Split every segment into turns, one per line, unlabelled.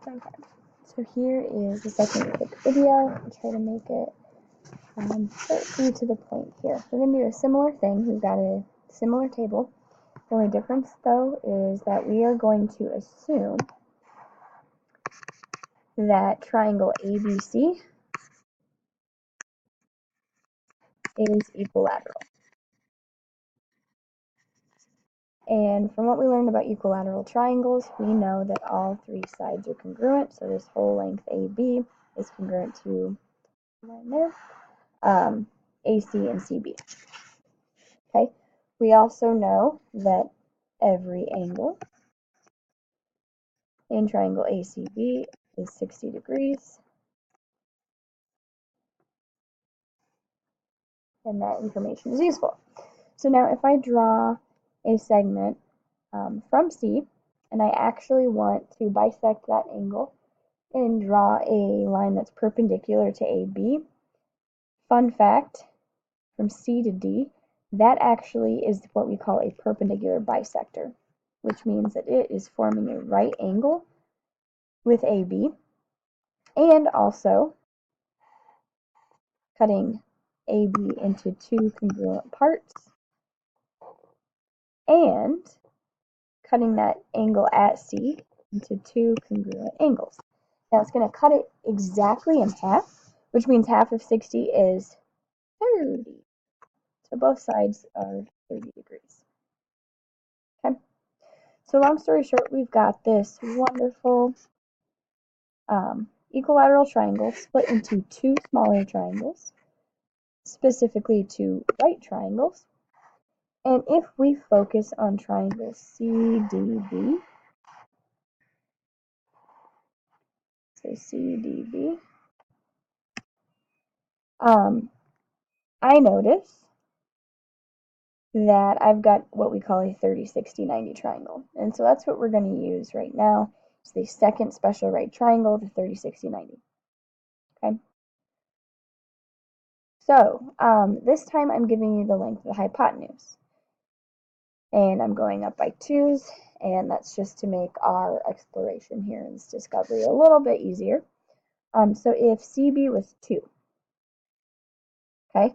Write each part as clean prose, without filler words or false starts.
Okay, so here is the second quick video. I'll try to make it short to the point here. We're going to do a similar thing. We've got a similar table. The only difference, though, is that we are going to assume that triangle ABC is equilateral. And from what we learned about equilateral triangles, we know that all three sides are congruent. So this whole length AB is congruent to line there, AC and CB. Okay. We also know that every angle in triangle ACB is 60 degrees. And that information is useful. So now if I draw a segment from C, and I actually want to bisect that angle and draw a line that's perpendicular to AB, fun fact, from C to D, that actually is what we call a perpendicular bisector, which means that it is forming a right angle with AB, and also cutting AB into two congruent parts, and cutting that angle at C into two congruent angles. Now it's going to cut it exactly in half, which means half of 60 is 30. So both sides are 30 degrees. Okay. So long story short, we've got this wonderful equilateral triangle split into two smaller triangles, specifically two right triangles. And if we focus on triangle CDB, so CDB, I notice that I've got what we call a 30, 60, 90 triangle. And so that's what we're going to use right now. It's the second special right triangle, the 30, 60, 90. Okay. So this time I'm giving you the length of the hypotenuse. And I'm going up by 2's, and that's just to make our exploration here in this discovery a little bit easier. So if CB was 2, okay,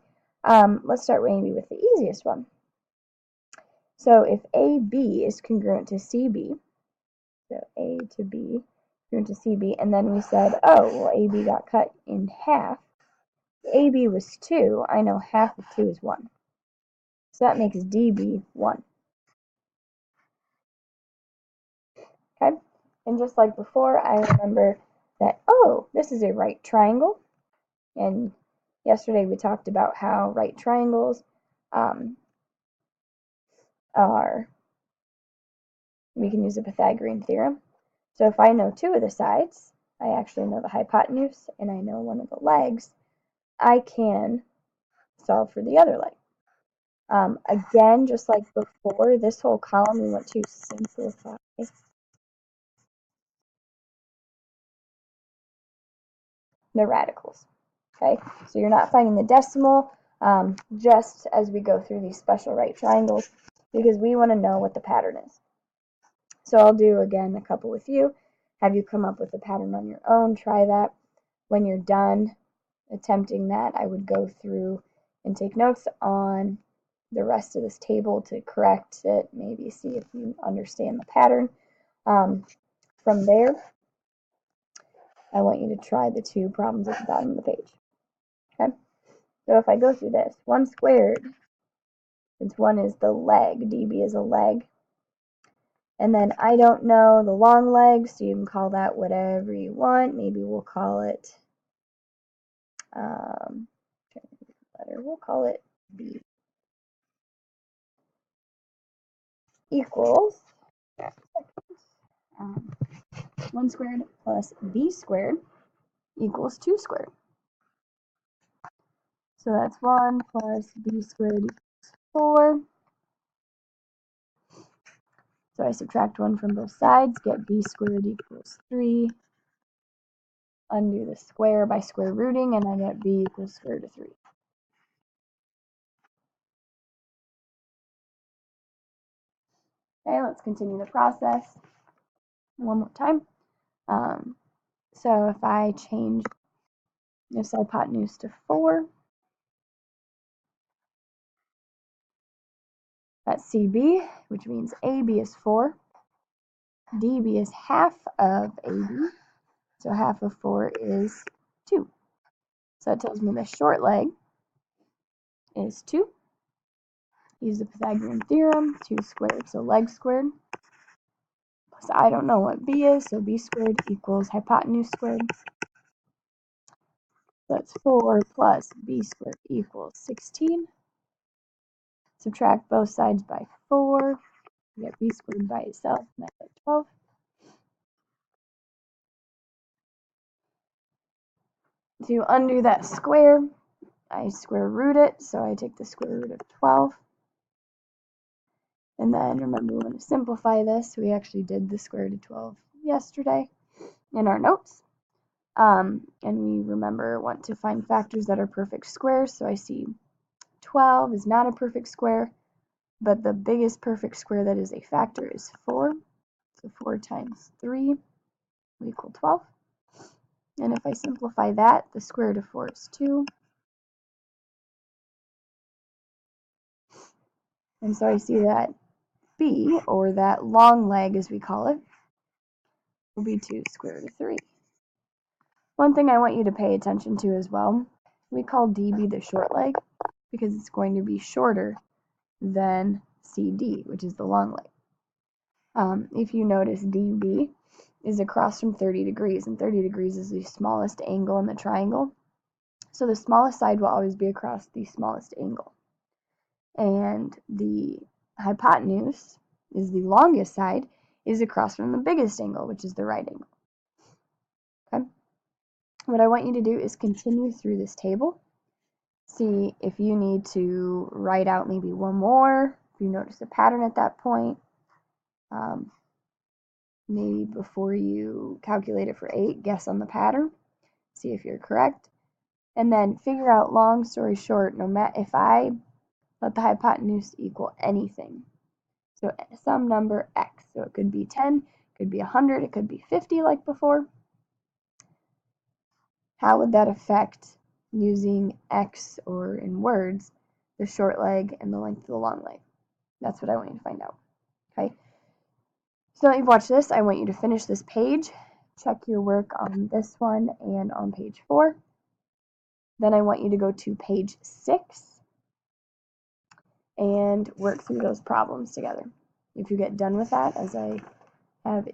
let's start maybe with the easiest one. So if AB is congruent to CB, so A to B congruent to CB, and then we said, oh, well, AB got cut in half. AB was 2, I know half of 2 is 1. So that makes DB 1. Okay, and just like before, I remember that, oh, this is a right triangle. And yesterday we talked about how right triangles we can use a Pythagorean theorem. So if I know 2 of the sides, I actually know the hypotenuse, and I know one of the legs, I can solve for the other leg. Again, just like before, this whole column we want to simplify the radicals. Okay, so you're not finding the decimal just as we go through these special right triangles, because we want to know what the pattern is. So I'll do again a couple with you, have you come up with a pattern on your own, try that. When you're done attempting that, I would go through and take notes on the rest of this table to correct it, maybe see if you understand the pattern. From there, I want you to try the two problems at the bottom of the page. Okay, so if I go through this, 1 squared, since 1 is the leg, DB is a leg, and then I don't know the long leg, so you can call that whatever you want. Maybe we'll call it, we'll call it B. Equals 1 squared plus B squared equals 2 squared. So that's 1 plus B squared equals 4. So I subtract 1 from both sides, get B squared equals 3. Undo the square by square rooting, and I get B equals square root of 3. Okay, let's continue the process one more time. So if I change this hypotenuse to 4, that's CB, which means AB is 4. DB is half of AB, so half of 4 is 2. So that tells me the short leg is 2. Use the Pythagorean theorem, 2 squared, so leg squared. Plus I don't know what B is, so B squared equals hypotenuse squared. That's 4 plus B squared equals 16. Subtract both sides by 4. We get B squared by itself, and that's 12. To undo that square, I square root it, so I take the square root of 12. And then remember, we want to simplify this. We actually did the square root of 12 yesterday in our notes. And we want to find factors that are perfect squares. So I see 12 is not a perfect square, but the biggest perfect square that is a factor is 4. So 4 times 3 will equal 12. And if I simplify that, the square root of 4 is 2. And so I see that B, or that long leg as we call it, will be 2 square root of 3. One thing I want you to pay attention to as well, we call DB the short leg because it's going to be shorter than CD, which is the long leg. If you notice, DB is across from 30 degrees, and 30 degrees is the smallest angle in the triangle. So the smallest side will always be across the smallest angle. And the hypotenuse is the longest side, is across from the biggest angle, which is the right angle. Okay? What I want you to do is continue through this table. See if you need to write out maybe one more, if you notice a pattern at that point. Maybe before you calculate it for 8, guess on the pattern, see if you're correct, and then figure out, long story short, no matter if I let the hypotenuse equal anything, so some number x, so it could be 10, it could be 100, it could be 50 like before, how would that affect using x, or in words, the short leg and the length of the long leg? That's what I want you to find out. Okay. So now that you've watched this, I want you to finish this page, check your work on this one and on page 4. Then I want you to go to page 6 and work through those problems together. If you get done with that, as I have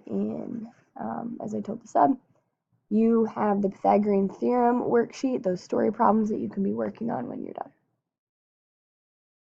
as I told the sub, you have the Pythagorean theorem worksheet, those story problems that you can be working on when you're done.